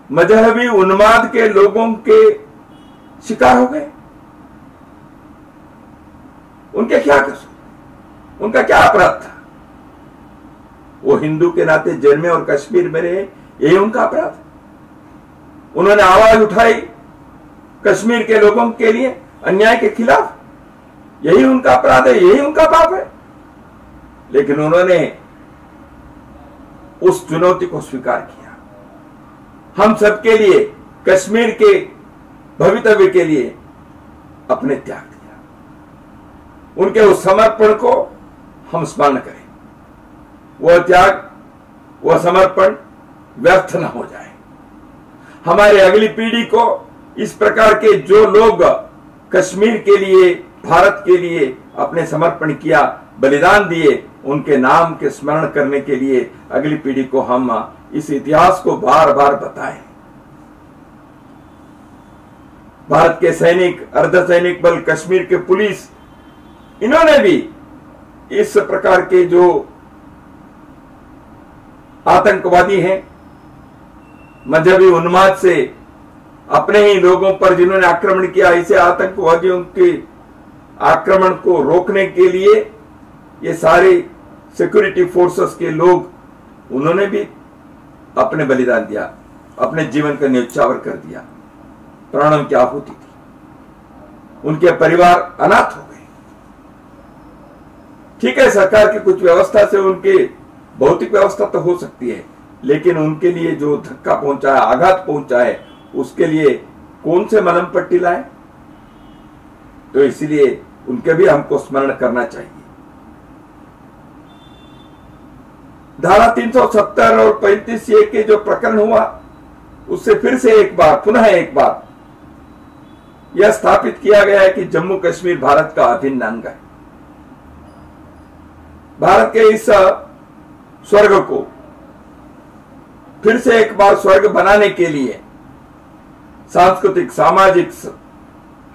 मजहबी उन्माद के लोगों के शिकार हो गए। उनके क्या कसूर, उनका क्या अपराध था? वो हिंदू के नाते जन्मे और कश्मीर में रहे, यही उनका अपराध। उन्होंने आवाज उठाई कश्मीर के लोगों के लिए अन्याय के खिलाफ, यही उनका अपराध है, यही उनका पाप है। लेकिन उन्होंने उस चुनौती को स्वीकार किया। हम सबके लिए, कश्मीर के भवितव्य के लिए अपने त्याग दिया। उनके उस समर्पण को हम स्मरण करें, वह त्याग, वह समर्पण व्यर्थ न हो जाए। हमारे अगली पीढ़ी को इस प्रकार के जो लोग कश्मीर के लिए, भारत के लिए अपने समर्पण किया, बलिदान दिए, उनके नाम के स्मरण करने के लिए अगली पीढ़ी को हम इस इतिहास को बार बार बताएं। भारत के सैनिक, अर्धसैनिक बल, कश्मीर के पुलिस, इन्होंने भी इस प्रकार के जो आतंकवादी हैं, मजहबी उन्माद से अपने ही लोगों पर जिन्होंने आक्रमण किया, ऐसे आतंकवादियों के आक्रमण को रोकने के लिए ये सारे सिक्योरिटी फोर्सेस के लोग, उन्होंने भी अपने बलिदान दिया, अपने जीवन का न्यौछावर कर दिया, प्राणों की आहुति दी। उनके परिवार अनाथ हो गए। ठीक है, सरकार की कुछ व्यवस्था से उनके भौतिक व्यवस्था तो हो सकती है, लेकिन उनके लिए जो धक्का पहुंचा है, आघात पहुंचा है, उसके लिए कौन से मलहम पट्टी लाए? तो इसलिए उनके भी हमको स्मरण करना चाहिए। धारा 370 और 35A के जो प्रकरण हुआ, उससे फिर से एक बार, पुनः एक बार यह स्थापित किया गया है कि जम्मू कश्मीर भारत का अभिन्न अंग है। भारत के इस स्वर्ग को फिर से एक बार स्वर्ग बनाने के लिए सांस्कृतिक, सामाजिक,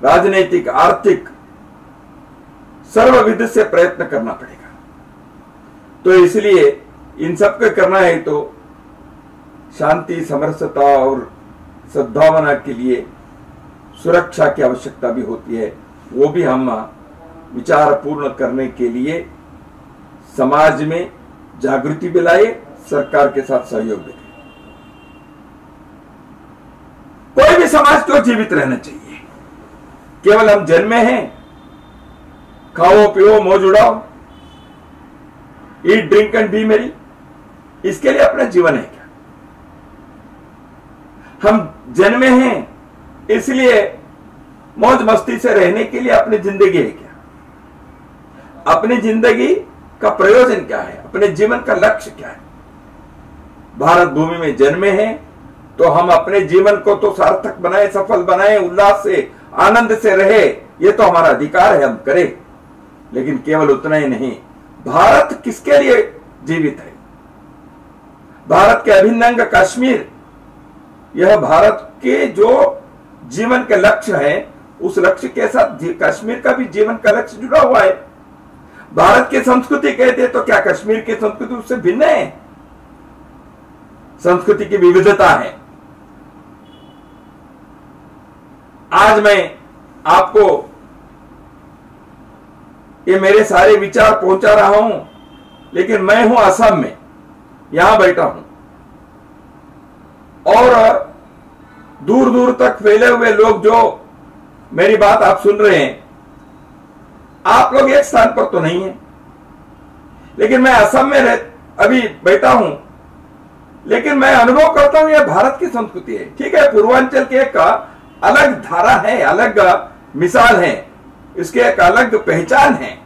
राजनीतिक, आर्थिक सर्वविध से प्रयत्न करना पड़ेगा। तो इसलिए इन सब को करना है तो शांति, समरसता और सद्भावना के लिए सुरक्षा की आवश्यकता भी होती है। वो भी हम विचार पूर्ण करने के लिए समाज में जागृति भी लाए, सरकार के साथ सहयोग भी करें। कोई भी समाज को जीवित रहना चाहिए। केवल हम जन्मे हैं, खाओ पियो मौज उड़ाओ, ईट ड्रिंक एंड बी मेरी, इसके लिए अपना जीवन है क्या? हम जन्मे हैं इसलिए मौज मस्ती से रहने के लिए अपनी जिंदगी है क्या? अपनी जिंदगी का प्रयोजन क्या है? अपने जीवन का लक्ष्य क्या है? भारत भूमि में जन्मे हैं तो हम अपने जीवन को तो सार्थक बनाए, सफल बनाए, उल्लास से, आनंद से रहे, ये तो हमारा अधिकार है, हम करें। लेकिन केवल उतना ही नहीं, भारत किसके लिए जीवित है? भारत के अभिन्न अंग कश्मीर, यह भारत के जो जीवन के लक्ष्य है, उस लक्ष्य के साथ कश्मीर का भी जीवन का लक्ष्य जुड़ा हुआ है। भारत की संस्कृति कहते तो क्या कश्मीर की संस्कृति उससे भिन्न है? संस्कृति की विविधता है। आज मैं आपको ये मेरे सारे विचार पहुंचा रहा हूं, लेकिन मैं हूं असम में, यहां बैठा हूं और दूर दूर तक फैले हुए लोग जो मेरी बात आप सुन रहे हैं, आप लोग एक स्थान पर तो नहीं है, लेकिन मैं असम में अभी बैठा हूं, लेकिन मैं अनुभव करता हूं यह भारत की संस्कृति है। ठीक है, पूर्वांचल की एक अलग धारा है, अलग मिसाल है, इसके एक अलग पहचान है,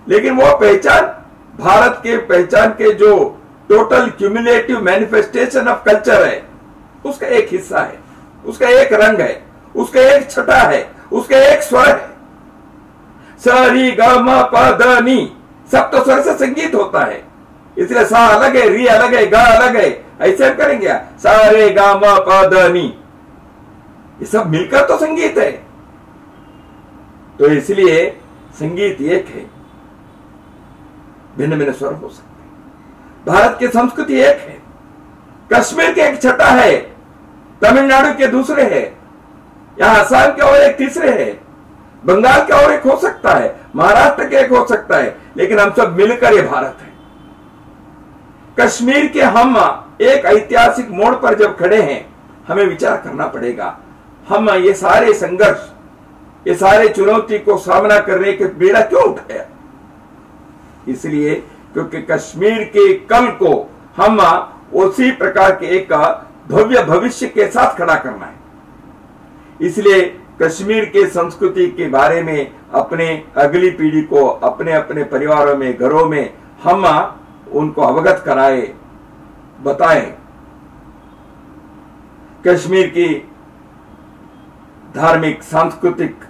लेकिन वो पहचान भारत के पहचान के जो total cumulative manifestation of culture है, उसका एक हिस्सा है, उसका एक रंग है, उसका एक छटा है, उसका एक स्वर है। स री ग म प ध नी, सब तो स्वर से संगीत होता है, इसलिए सा अलग है, री अलग है, ग अलग है, ऐसे हम करेंगे सा रे ग म प ध नी, ये सब मिलकर तो संगीत है। तो इसलिए संगीत एक है, भिन्न भिन्न स्वर हो सकते हैं। भारत की संस्कृति एक है, कश्मीर के एक छठा है, तमिलनाडु के दूसरे है, यहां असम के और एक तीसरे है, बंगाल के और एक हो सकता है, महाराष्ट्र के एक हो सकता है, लेकिन हम सब मिलकर ये भारत है। कश्मीर के हम एक ऐतिहासिक मोड़ पर जब खड़े हैं, हमें विचार करना पड़ेगा, हम ये सारे संघर्ष, ये सारे चुनौती को सामना करने के बेड़ा क्यों उठाया? इसलिए क्योंकि कश्मीर के कल को हम उसी प्रकार के एक भव्य भविष्य के साथ खड़ा करना है। इसलिए कश्मीर के संस्कृति के बारे में अपने अगली पीढ़ी को, अपने अपने परिवारों में, घरों में हम उनको अवगत कराए, बताएं। कश्मीर की धार्मिक, सांस्कृतिक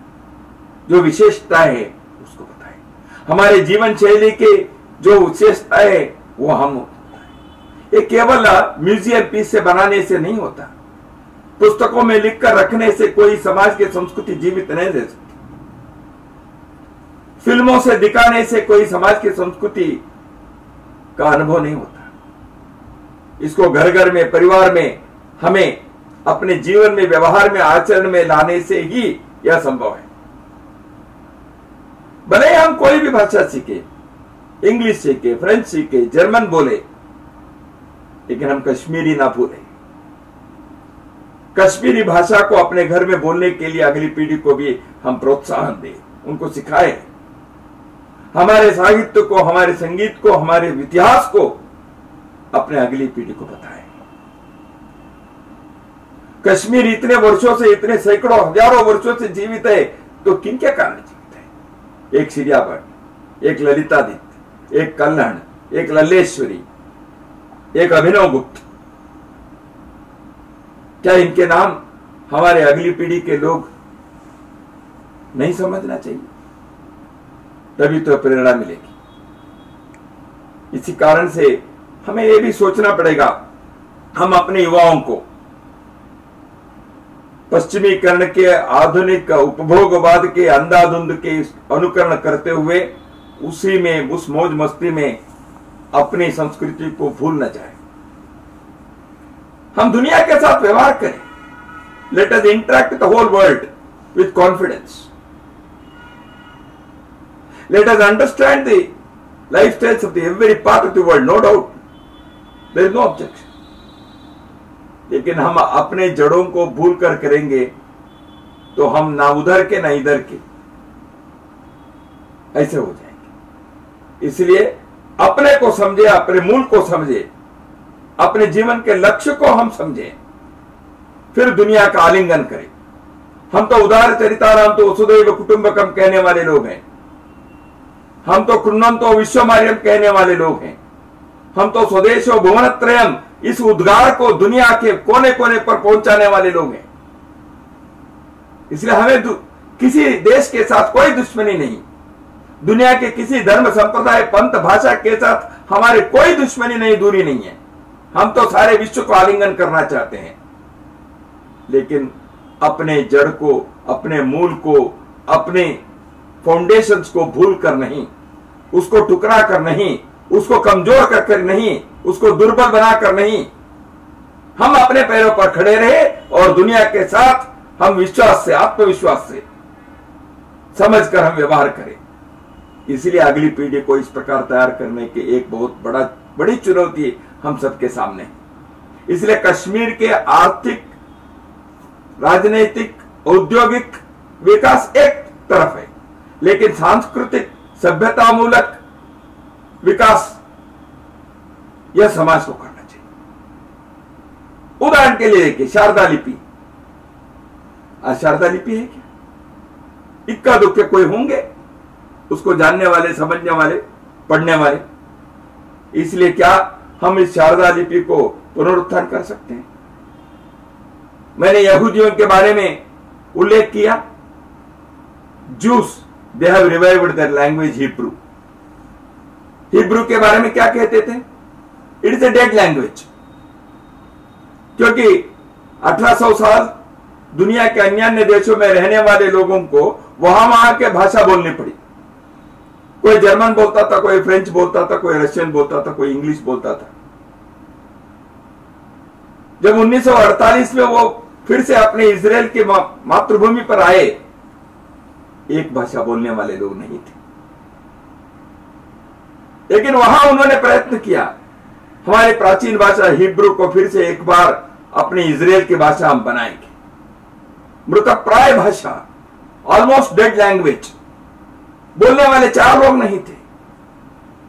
जो विशेषता है उसको बताएं, हमारे जीवन शैली के जो विशेषता है वो हम बताएं। ये केवल म्यूजियम पीस से बनाने से नहीं होता, पुस्तकों में लिखकर रखने से कोई समाज की संस्कृति जीवित नहीं रह सकती, फिल्मों से दिखाने से कोई समाज की संस्कृति का अनुभव नहीं होता। इसको घर घर में, परिवार में हमें अपने जीवन में, व्यवहार में, आचरण में लाने से ही यह संभव है। भले हम कोई भी भाषा सीखे, इंग्लिश सीखे, फ्रेंच सीखे, जर्मन बोले, लेकिन हम कश्मीरी ना भूलें। कश्मीरी भाषा को अपने घर में बोलने के लिए अगली पीढ़ी को भी हम प्रोत्साहन दें, उनको सिखाएं। हमारे साहित्य को, हमारे संगीत को, हमारे इतिहास को अपने अगली पीढ़ी को बताएं। कश्मीर इतने वर्षों से, इतने सैकड़ों हजारों वर्षों से जीवित है, तो किन के कारण जीवित है? एक सिरियाबट, एक ललितादित्य, एक कल्हण, एक लल्लेश्वरी, एक अभिनव गुप्त। क्या इनके नाम हमारे अगली पीढ़ी के लोग नहीं समझना चाहिए? तभी तो प्रेरणा मिलेगी। इसी कारण से हमें यह भी सोचना पड़ेगा, हम अपने युवाओं को पश्चिमीकरण के, आधुनिक उपभोगवाद के, अंधाधुंध के अनुकरण करते हुए उसी में, उस मौज मस्ती में अपनी संस्कृति को भूल न जाए। हम दुनिया के साथ व्यवहार करें। Let us interact the whole world with confidence. Let us understand the lifestyles of the every part of the world, no doubt, there is no objection. लेकिन हम अपने जड़ों को भूल कर करेंगे तो हम ना उधर के ना इधर के ऐसे हो जाएंगे। इसलिए अपने को समझे, अपने मूल को समझे, अपने जीवन के लक्ष्य को हम समझें, फिर दुनिया का आलिंगन करें। हम तो उदार चरिताराम तो वसुदैव कुटुंबकम कहने वाले लोग हैं। हम तो कृण्वन्तो विश्वमार्यम कहने वाले लोग हैं। हम तो स्वदेशो भुवनत्रयम, इस उद्गार को दुनिया के कोने कोने पर पहुंचाने वाले लोग हैं। इसलिए हमें किसी देश के साथ कोई दुश्मनी नहीं, दुनिया के किसी धर्म, संप्रदाय, पंथ, भाषा के साथ हमारी कोई दुश्मनी नहीं, दूरी नहीं है। हम तो सारे विश्व को आलिंगन करना चाहते हैं। लेकिन अपने जड़ को, अपने मूल को, अपने फाउंडेशंस को भूल कर नहीं, उसको टुकड़ा कर नहीं, उसको कमजोर कर नहीं, उसको दुर्बल बनाकर नहीं, हम अपने पैरों पर खड़े रहे और दुनिया के साथ हम विश्वास से, आत्मविश्वास से समझकर हम व्यवहार करें। इसलिए अगली पीढ़ी को इस प्रकार तैयार करने की एक बहुत बड़ी चुनौती हम सबके सामने है। इसलिए कश्मीर के आर्थिक, राजनीतिक, औद्योगिक विकास एक तरफ है, लेकिन सांस्कृतिक, सभ्यतामूलक विकास यह समाज को करना चाहिए। उदाहरण के लिए देखिए, शारदा लिपि। आज शारदा लिपि है क्या? इक्का दुक्के कोई होंगे उसको जानने वाले, समझने वाले, पढ़ने वाले। इसलिए क्या हम इस शारदा लिपि को पुनरुत्थान कर सकते हैं? मैंने यहूदियों के बारे में उल्लेख किया। Juice, they have revived their language Hebrew. Hebrew के बारे में क्या कहते थे? It is a dead language. क्योंकि 1800 साल दुनिया के अन्य देशों में रहने वाले लोगों को वहां के भाषा बोलनी पड़ी। कोई जर्मन बोलता था, कोई फ्रेंच बोलता था, कोई रशियन बोलता था, कोई इंग्लिश बोलता था। जब 1948 में वो फिर से अपने इजराइल की मातृभूमि पर आए, एक भाषा बोलने वाले लोग नहीं थे। लेकिन वहां उन्होंने प्रयत्न किया, हमारी प्राचीन भाषा हिब्रू को फिर से एक बार अपनी इजराइल की भाषा हम बनाएंगे। मृतप्राय भाषा, ऑलमोस्ट डेड लैंग्वेज, बोलने वाले 4 लोग नहीं थे।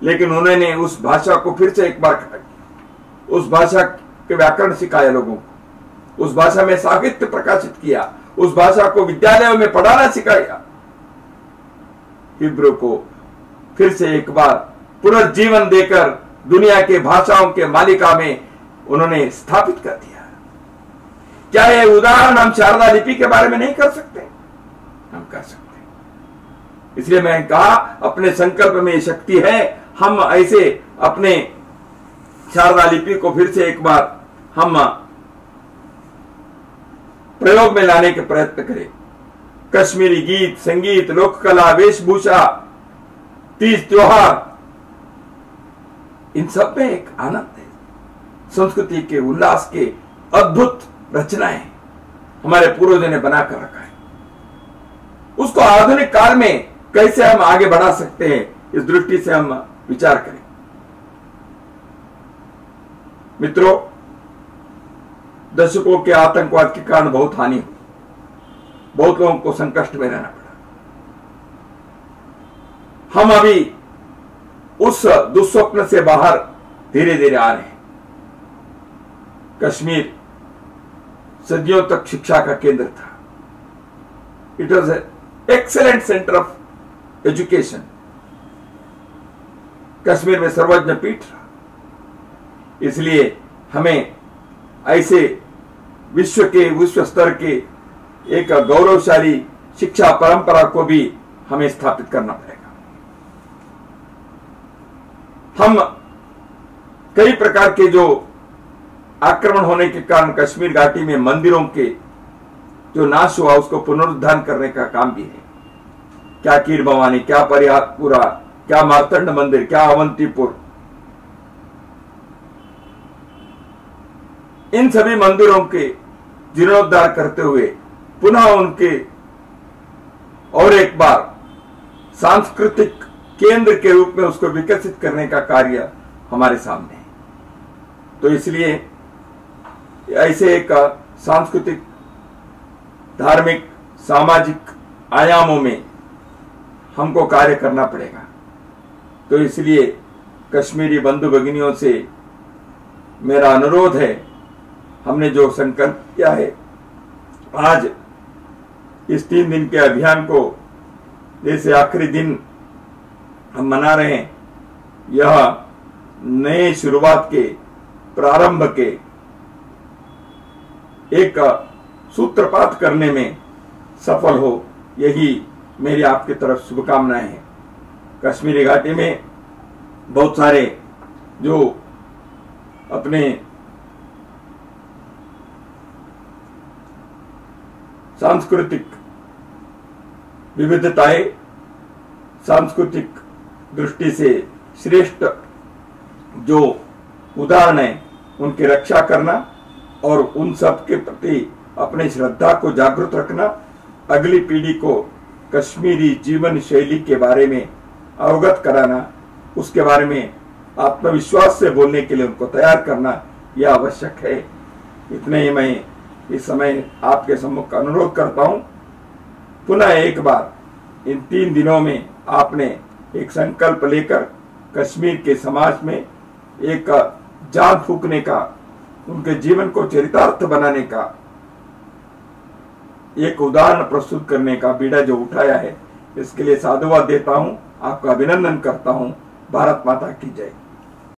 लेकिन उन्होंने उस भाषा को फिर से एक बार खड़ा किया, उस भाषा के व्याकरण सिखाया लोगों को, उस भाषा में साहित्य प्रकाशित किया, उस भाषा को विद्यालयों में पढ़ाना सिखाया। हिब्रू को फिर से एक बार पुनर्जीवन देकर दुनिया के भाषाओं के मालिका में उन्होंने स्थापित कर दिया। क्या यह उदाहरण हम शारदा लिपि के बारे में नहीं कर सकते? हम कर सकते। इसलिए मैं कहा, अपने संकल्प में शक्ति है। हम ऐसे अपने शारदा लिपि को फिर से एक बार हम प्रयोग में लाने के प्रयत्न करें। कश्मीरी गीत, संगीत, लोक कला, वेशभूषा, तीज त्योहार, इन सब में एक आनंद है। संस्कृति के, उल्लास के अद्भुत रचनाएं हमारे पूर्वजों ने बनाकर रखा है। उसको आधुनिक काल में कैसे हम आगे बढ़ा सकते हैं, इस दृष्टि से हम विचार करें। मित्रों, दशकों के आतंकवाद के कारण बहुत हानि हुई, बहुत लोगों को संकट में रहना पड़ा। हम अभी उस दुस्वप्न से बाहर धीरे धीरे आ रहे हैं। कश्मीर सदियों तक शिक्षा का केंद्र था। It was excellent centre of education. Kashmir में सर्वज्ञ पीठ रहा। इसलिए हमें ऐसे विश्व स्तर के एक गौरवशाली शिक्षा परंपरा को भी हमें स्थापित करना पड़ेगा। हम कई प्रकार के जो आक्रमण होने के कारण कश्मीर घाटी में मंदिरों के जो नाश हुआ उसको पुनरुद्धार करने का काम भी है। क्या कीर भवानी, क्या परिहारपुरा, क्या मार्तंड मंदिर, क्या अवंतीपुर, इन सभी मंदिरों के जीर्णोद्धार करते हुए पुनः उनके और एक बार सांस्कृतिक केंद्र के रूप में उसको विकसित करने का कार्य हमारे सामने है। तो इसलिए ऐसे एक सांस्कृतिक, धार्मिक, सामाजिक आयामों में हमको कार्य करना पड़ेगा। तो इसलिए कश्मीरी बंधु भगिनियों से मेरा अनुरोध है, हमने जो संकल्प किया है, आज इस 3 दिन के अभियान को जैसे आखिरी दिन हम मना रहे हैं, यह नए शुरुआत के, प्रारंभ के एक सूत्रपात करने में सफल हो, यही मेरी आपकी तरफ शुभकामनाएं हैं। कश्मीरी घाटी में बहुत सारे जो अपने सांस्कृतिक विविधताएं, सांस्कृतिक दृष्टि से श्रेष्ठ जो उदाहरण है, उनकी रक्षा करना और उन सब के प्रति अपने श्रद्धा को जागृत रखना, अगली पीढ़ी को कश्मीरी जीवन शैली के बारे में अवगत कराना, उसके बारे में आत्मविश्वास से बोलने के लिए उनको तैयार करना, यह आवश्यक है। इतने ही मैं इस समय आपके सम्मुख अनुरोध करता हूं। पुनः एक बार इन 3 दिनों में आपने एक संकल्प लेकर कश्मीर के समाज में एक जान फूंकने का, उनके जीवन को चरितार्थ बनाने का, एक उदाहरण प्रस्तुत करने का बीड़ा जो उठाया है, इसके लिए साधुवाद देता हूं, आपका अभिनंदन करता हूं। भारत माता की जय।